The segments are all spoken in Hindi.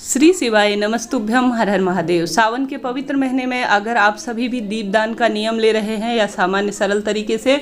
श्री शिवाय नमस्तुभ्यम, हर हर महादेव। सावन के पवित्र महीने में अगर आप सभी भी दीपदान का नियम ले रहे हैं या सामान्य सरल तरीके से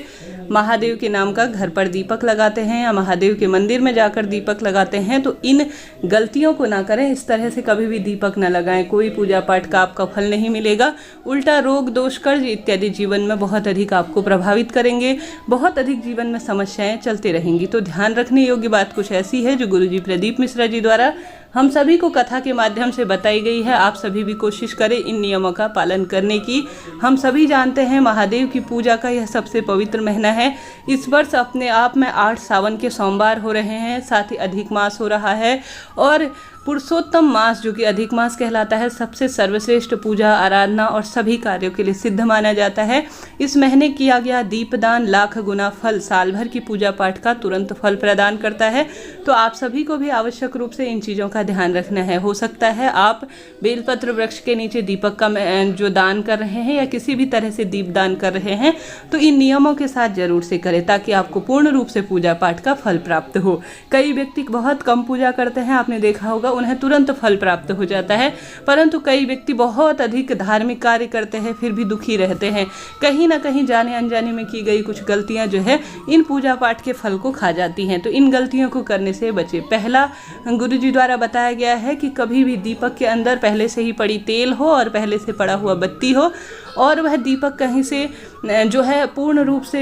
महादेव के नाम का घर पर दीपक लगाते हैं या महादेव के मंदिर में जाकर दीपक लगाते हैं, तो इन गलतियों को ना करें। इस तरह से कभी भी दीपक न लगाएं। कोई पूजा पाठ का आपका फल नहीं मिलेगा, उल्टा रोग दोष कर्ज इत्यादि जीवन में बहुत अधिक आपको प्रभावित करेंगे। बहुत अधिक जीवन में समस्याएं चलती रहेंगी। तो ध्यान रखने योग्य बात कुछ ऐसी है जो गुरुजी प्रदीप मिश्रा जी द्वारा हम सभी को कथा के माध्यम से बताई गई है। आप सभी भी कोशिश करें इन नियमों का पालन करने की। हम सभी जानते हैं महादेव की पूजा का यह सबसे पवित्र महीना है। इस वर्ष अपने आप में 8 सावन के सोमवार हो रहे हैं, साथ ही अधिक मास हो रहा है और पुरुषोत्तम मास जो कि अधिक मास कहलाता है, सबसे सर्वश्रेष्ठ पूजा आराधना और सभी कार्यों के लिए सिद्ध माना जाता है। इस महीने किया गया दीपदान लाख गुना फल साल भर की पूजा पाठ का तुरंत फल प्रदान करता है। तो आप सभी को भी आवश्यक रूप से इन चीज़ों का ध्यान रखना है। हो सकता है आप बेलपत्र वृक्ष के नीचे दीपक का जो दान कर रहे हैं या किसी भी तरह से दीप दान कर रहे हैं, तो इन नियमों के साथ जरूर से करें ताकि आपको पूर्ण रूप से पूजा पाठ का फल प्राप्त हो। कई व्यक्ति बहुत कम पूजा करते हैं, आपने देखा होगा, उन्हें तुरंत फल प्राप्त हो जाता है, परंतु कई व्यक्ति बहुत अधिक धार्मिक कार्य करते हैं फिर भी दुखी रहते हैं। कहीं ना कहीं जाने अनजाने में की गई कुछ गलतियां जो है इन पूजा पाठ के फल को खा जाती हैं। तो इन गलतियों को करने से बचे। पहला, गुरुजी द्वारा बताया गया है कि कभी भी दीपक के अंदर पहले से ही पड़ी तेल हो और पहले से पड़ा हुआ बत्ती हो और वह दीपक कहीं से जो है पूर्ण रूप से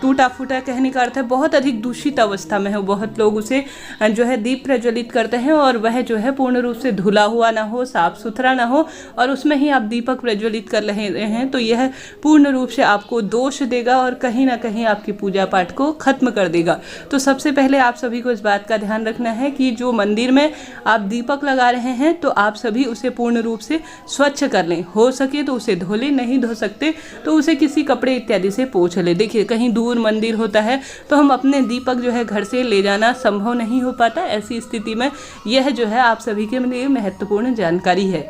टूटा फूटा, कहने का अर्थ है बहुत अधिक दूषित अवस्था में हो। बहुत लोग उसे जो है दीप प्रज्वलित करते हैं और वह जो है पूर्ण रूप से धुला हुआ ना हो, साफ सुथरा ना हो और उसमें ही आप दीपक प्रज्वलित कर रहे हैं, तो यह पूर्ण रूप से आपको दोष देगा और कहीं ना कहीं आपकी पूजा पाठ को खत्म कर देगा। तो सबसे पहले आप सभी को इस बात का ध्यान रखना है कि जो मंदिर में आप दीपक लगा रहे हैं तो आप सभी उसे पूर्ण रूप से स्वच्छ कर लें। हो सके तो उसे धो लें, नहीं धो सकते तो उसे किसी कपड़े इत्यादि से पोंछ ले। देखिए, कहीं दूर मंदिर होता है तो हम अपने दीपक जो है घर से ले जाना संभव नहीं हो पाता। ऐसी स्थिति में यह जो है आप सभी के लिए महत्वपूर्ण जानकारी है।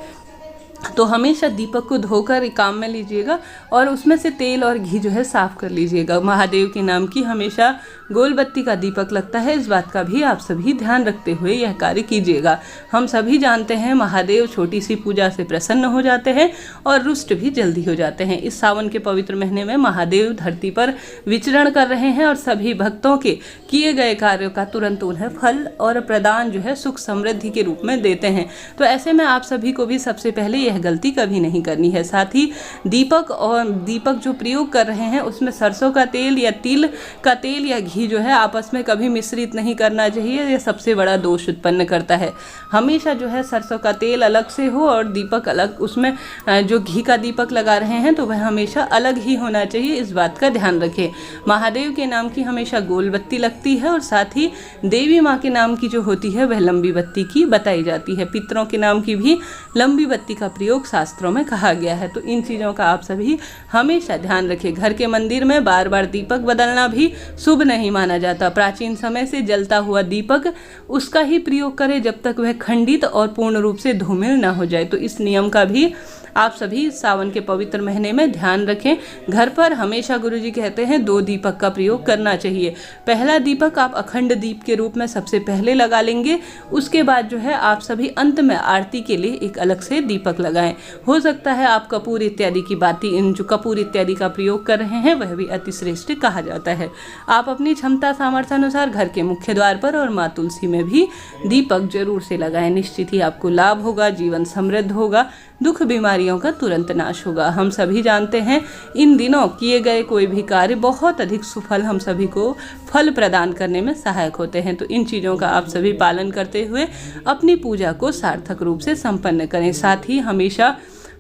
तो हमेशा दीपक को धोकर काम में लीजिएगा और उसमें से तेल और घी जो है साफ कर लीजिएगा। महादेव के नाम की हमेशा गोल बत्ती का दीपक लगता है, इस बात का भी आप सभी ध्यान रखते हुए यह कार्य कीजिएगा। हम सभी जानते हैं महादेव छोटी सी पूजा से प्रसन्न हो जाते हैं और रुष्ट भी जल्दी हो जाते हैं। इस सावन के पवित्र महीने में महादेव धरती पर विचरण कर रहे हैं और सभी भक्तों के किए गए कार्यों का तुरंत उन्हें फल और प्रदान जो है सुख समृद्धि के रूप में देते हैं। तो ऐसे में आप सभी को भी सबसे पहले यह गलती कभी नहीं करनी है। साथ ही दीपक जो प्रयोग कर रहे हैं उसमें सरसों का तेल या तिल का तेल या घी जो है आपस में कभी मिश्रित नहीं करना चाहिए। यह सबसे बड़ा दोष उत्पन्न करता है। हमेशा जो है सरसों का तेल अलग से हो और दीपक अलग, उसमें जो घी का दीपक लगा रहे हैं तो वह हमेशा अलग ही होना चाहिए। इस बात का ध्यान रखें। महादेव के नाम की हमेशा गोल बत्ती लगती है और साथ ही देवी माँ के नाम की जो होती है वह लंबी बत्ती की बताई जाती है। पितरों के नाम की भी लंबी बत्ती का प्रयोग शास्त्रों में कहा गया है। तो इन चीज़ों का आप सभी हमेशा ध्यान रखें। घर के मंदिर में बार बार दीपक बदलना भी शुभ नहीं माना जाता। प्राचीन समय से जलता हुआ दीपक उसका ही प्रयोग करें जब तक वह खंडित और पूर्ण रूप से धूमिल ना हो जाए। तो इस नियम का भी आप सभी सावन के पवित्र महीने में ध्यान रखें। घर पर हमेशा गुरुजी कहते हैं 2 दीपक का प्रयोग करना चाहिए। पहला दीपक आप अखंड दीप के रूप में सबसे पहले लगा लेंगे, उसके बाद जो है आप सभी अंत में आरती के लिए एक अलग से दीपक लगाएं। हो सकता है आप कपूर इत्यादि की जो कपूर इत्यादि का प्रयोग कर रहे हैं वह भी अति श्रेष्ठ कहा जाता है। आप अपनी क्षमता सामर्थ्य अनुसार घर के मुख्य द्वार पर और माँ तुलसी में भी दीपक जरूर से लगाएं। निश्चित ही आपको लाभ होगा, जीवन समृद्ध होगा, दुख बीमारियों का तुरंत नाश होगा। हम सभी जानते हैं इन दिनों किए गए कोई भी कार्य बहुत अधिक सुफल हम सभी को फल प्रदान करने में सहायक होते हैं। तो इन चीज़ों का आप सभी पालन करते हुए अपनी पूजा को सार्थक रूप से संपन्न करें। साथ ही हमेशा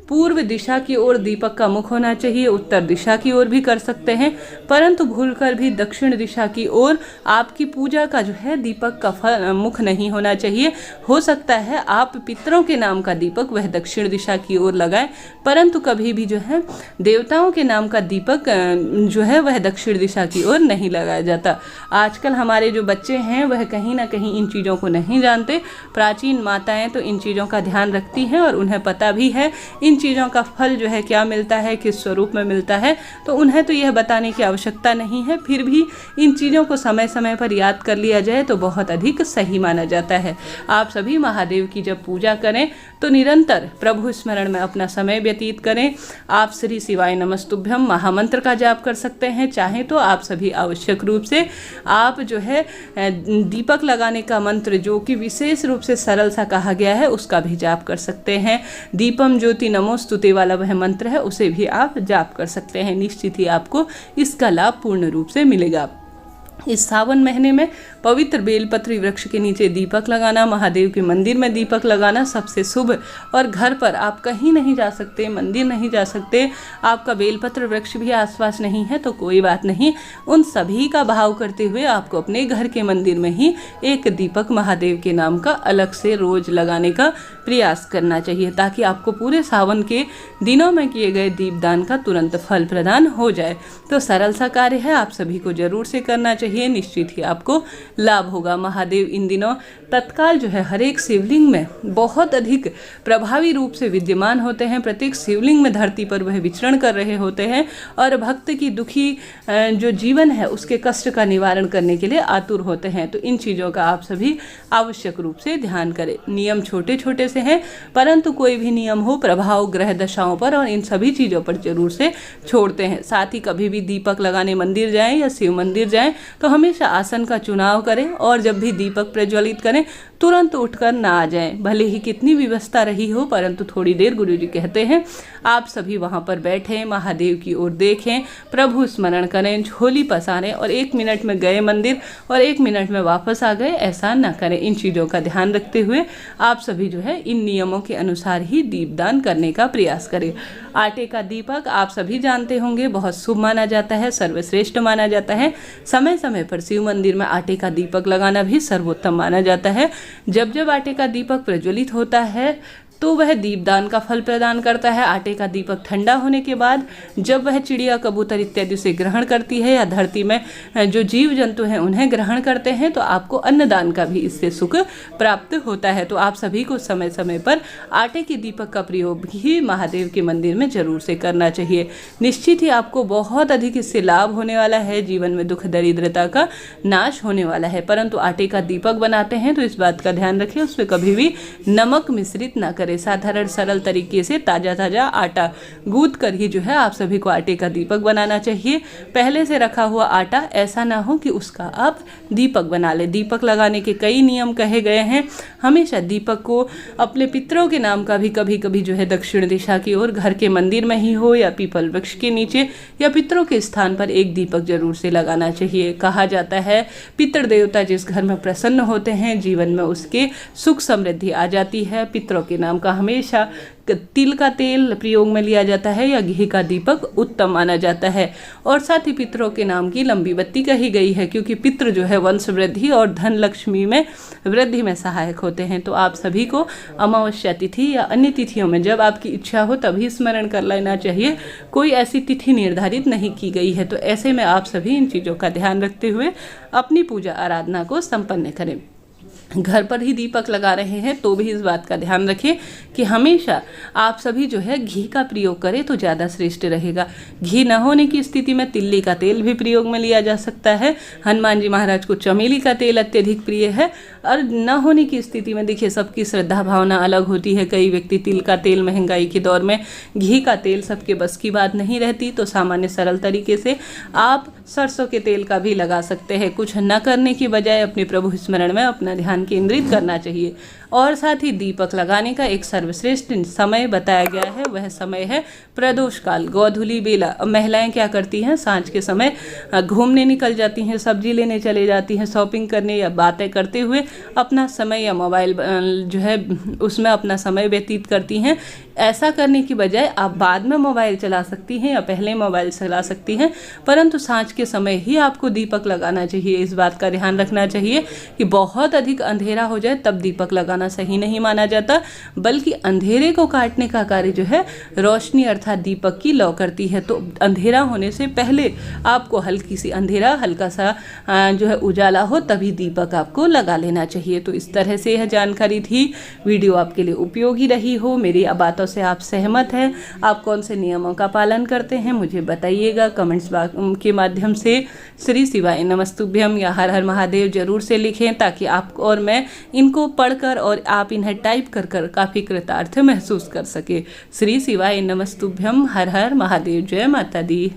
पूर्व दिशा की ओर दीपक का मुख होना चाहिए। उत्तर दिशा की ओर भी कर सकते हैं, परंतु भूलकर भी दक्षिण दिशा की ओर आपकी पूजा का जो है दीपक का मुख नहीं होना चाहिए। हो सकता है आप पितरों के नाम का दीपक वह दक्षिण दिशा की ओर लगाएं, परंतु कभी भी जो है देवताओं के नाम का दीपक जो है वह दक्षिण दिशा की ओर नहीं लगाया जाता। आजकल हमारे जो बच्चे हैं वह कहीं ना कहीं इन चीज़ों को नहीं जानते। प्राचीन माताएं तो इन चीज़ों का ध्यान रखती हैं और उन्हें पता भी है इन इन चीज़ों का फल जो है क्या मिलता है, किस स्वरूप में मिलता है, तो उन्हें तो यह बताने की आवश्यकता नहीं है। फिर भी इन चीज़ों को समय समय पर याद कर लिया जाए तो बहुत अधिक सही माना जाता है। आप सभी महादेव की जब पूजा करें तो निरंतर प्रभु स्मरण में अपना समय व्यतीत करें। आप श्री शिवाय नमस्तुभ्यम महामंत्र का जाप कर सकते हैं। चाहें तो आप सभी आवश्यक रूप से आप जो है दीपक लगाने का मंत्र, जो कि विशेष रूप से सरल सा कहा गया है, उसका भी जाप कर सकते हैं। दीपम ज्योति नमोस्तुते वाला वह मंत्र है, उसे भी आप जाप कर सकते हैं। निश्चित ही आपको इसका लाभ पूर्ण रूप से मिलेगा। इस सावन महीने में पवित्र बेलपत्री वृक्ष के नीचे दीपक लगाना, महादेव के मंदिर में दीपक लगाना सबसे शुभ। और घर पर आप कहीं नहीं जा सकते, मंदिर नहीं जा सकते, आपका बेलपत्र वृक्ष भी आसपास नहीं है, तो कोई बात नहीं, उन सभी का भाव करते हुए आपको अपने घर के मंदिर में ही एक दीपक महादेव के नाम का अलग से रोज लगाने का प्रयास करना चाहिए, ताकि आपको पूरे सावन के दिनों में किए गए दीपदान का तुरंत फल प्रदान हो जाए। तो सरल सा कार्य है, आप सभी को जरूर से करना चाहिए, निश्चित ही आपको लाभ होगा। महादेव इन दिनों तत्काल जो है हर एक शिवलिंग में बहुत अधिक प्रभावी रूप से विद्यमान होते हैं। प्रत्येक शिवलिंग में धरती पर वह विचरण कर रहे होते हैं और भक्त की दुखी जो जीवन है उसके कष्ट का निवारण करने के लिए आतुर होते हैं। तो इन चीज़ों का आप सभी आवश्यक रूप से ध्यान करें। नियम छोटे छोटे से हैं, परंतु कोई भी नियम हो प्रभाव ग्रह दशाओं पर और इन सभी चीज़ों पर जरूर से छोड़ते हैं। साथ ही कभी भी दीपक लगाने मंदिर जाएं या शिव मंदिर जाएं तो हमेशा आसन का चुनाव करें और जब भी दीपक प्रज्वलित करें तुरंत उठकर ना आ जाएं। भले ही कितनी व्यवस्था रही हो, परंतु थोड़ी देर गुरुजी कहते हैं आप सभी वहां पर बैठें, महादेव की ओर देखें, प्रभु स्मरण करें, झोली पसारें और 1 मिनट में गए मंदिर और 1 मिनट में वापस आ गए, ऐसा ना करें। इन चीज़ों का ध्यान रखते हुए आप सभी जो है इन नियमों के अनुसार ही दीपदान करने का प्रयास करें। आटे का दीपक आप सभी जानते होंगे बहुत शुभ माना जाता है, सर्वश्रेष्ठ माना जाता है। समय समय पर शिव मंदिर में आटे का दीपक लगाना भी सर्वोत्तम माना जाता है। जब जब आटे का दीपक प्रज्वलित होता है तो वह दीपदान का फल प्रदान करता है। आटे का दीपक ठंडा होने के बाद जब वह चिड़िया कबूतर इत्यादि से ग्रहण करती है या धरती में जो जीव जंतु हैं उन्हें ग्रहण करते हैं तो आपको अन्नदान का भी इससे सुख प्राप्त होता है। तो आप सभी को समय समय पर आटे के दीपक का प्रयोग भी महादेव के मंदिर में जरूर से करना चाहिए। निश्चित ही आपको बहुत अधिक इससे लाभ होने वाला है, जीवन में दुख दरिद्रता का नाश होने वाला है। परंतु आटे का दीपक बनाते हैं तो इस बात का ध्यान रखें उसमें कभी भी नमक मिश्रित ना करें। साधारण सरल तरीके से ताजा आटा गूंथ कर ही जो है आप सभी को आटे का दीपक बनाना चाहिए। पहले से रखा हुआ आटा ऐसा ना हो कि उसका आप दीपक बना ले। दीपक लगाने के कई नियम कहे गए हैं। हमेशा दीपक को अपने पितरों के नाम का भी कभी कभी जो है दक्षिण दिशा की ओर घर के मंदिर में ही हो या पीपल वृक्ष के नीचे या पितरों के स्थान पर एक दीपक जरूर से लगाना चाहिए। कहा जाता है पितृ देवता जिस घर में प्रसन्न होते हैं जीवन में उसके सुख समृद्धि आ जाती है। पितरों के नाम का हमेशा तिल का तेल प्रयोग में लिया जाता है या घी का दीपक उत्तम माना जाता है। और साथ ही पितरों के नाम की लंबी बत्ती कही गई है क्योंकि पितृ जो है वंश वृद्धि और धन लक्ष्मी में वृद्धि में सहायक होते हैं। तो आप सभी को अमावस्या तिथि या अन्य तिथियों में जब आपकी इच्छा हो तभी स्मरण कर लेना चाहिए। कोई ऐसी तिथि निर्धारित नहीं की गई है। तो ऐसे में आप सभी इन चीज़ों का ध्यान रखते हुए अपनी पूजा आराधना को संपन्न करें। घर पर ही दीपक लगा रहे हैं तो भी इस बात का ध्यान रखें कि हमेशा आप सभी जो है घी का प्रयोग करें तो ज़्यादा श्रेष्ठ रहेगा। घी न होने की स्थिति में तिल्ली का तेल भी प्रयोग में लिया जा सकता है। हनुमान जी महाराज को चमेली का तेल अत्यधिक प्रिय है। और न होने की स्थिति में देखिए सबकी श्रद्धा भावना अलग होती है। कई व्यक्ति तिल का तेल महंगाई के दौर में घी का तेल सबके बस की बात नहीं रहती। तो सामान्य सरल तरीके से आप सरसों के तेल का भी लगा सकते हैं। कुछ न करने की बजाय अपने प्रभु स्मरण में अपना ध्यान केंद्रित करना चाहिए। और साथ ही दीपक लगाने का एक सर्वश्रेष्ठ समय बताया गया है, वह समय है प्रदोष काल, गोधूली बेला। महिलाएं क्या करती हैं, सांझ के समय घूमने निकल जाती हैं, सब्जी लेने चले जाती हैं, शॉपिंग करने या बातें करते हुए अपना समय या मोबाइल जो है उसमें अपना समय व्यतीत करती हैं। ऐसा करने की बजाय आप बाद में मोबाइल चला सकती हैं या पहले मोबाइल चला सकती हैं, परंतु सांझ के समय ही आपको दीपक लगाना चाहिए। इस बात का ध्यान रखना चाहिए कि बहुत अधिक अंधेरा हो जाए तब दीपक लगाना जलाना सही नहीं माना जाता, बल्कि अंधेरे को काटने का कार्य जो है रोशनी अर्थात दीपक की लौ करती है। तो अंधेरा होने से पहले आपको हल्की सी अंधेरा, हल्का सा जो है उजाला हो, तभी दीपक आपको लगा लेना चाहिए। तो इस तरह से यह जानकारी थी। वीडियो आपके लिए उपयोगी रही हो, मेरी बातों से आप सहमत हैं, आप कौन से नियमों का पालन करते हैं मुझे बताइएगा कमेंट्स के माध्यम से। श्री शिवाय नमस्तुभ्यम या हर हर महादेव जरूर से लिखें, ताकि आप और मैं इनको पढ़कर और आप इन्हें टाइप कर कर काफ़ी कृतार्थ महसूस कर सके। श्री शिवाय नमस्तुभ्यम, हर हर महादेव, जय माता दी।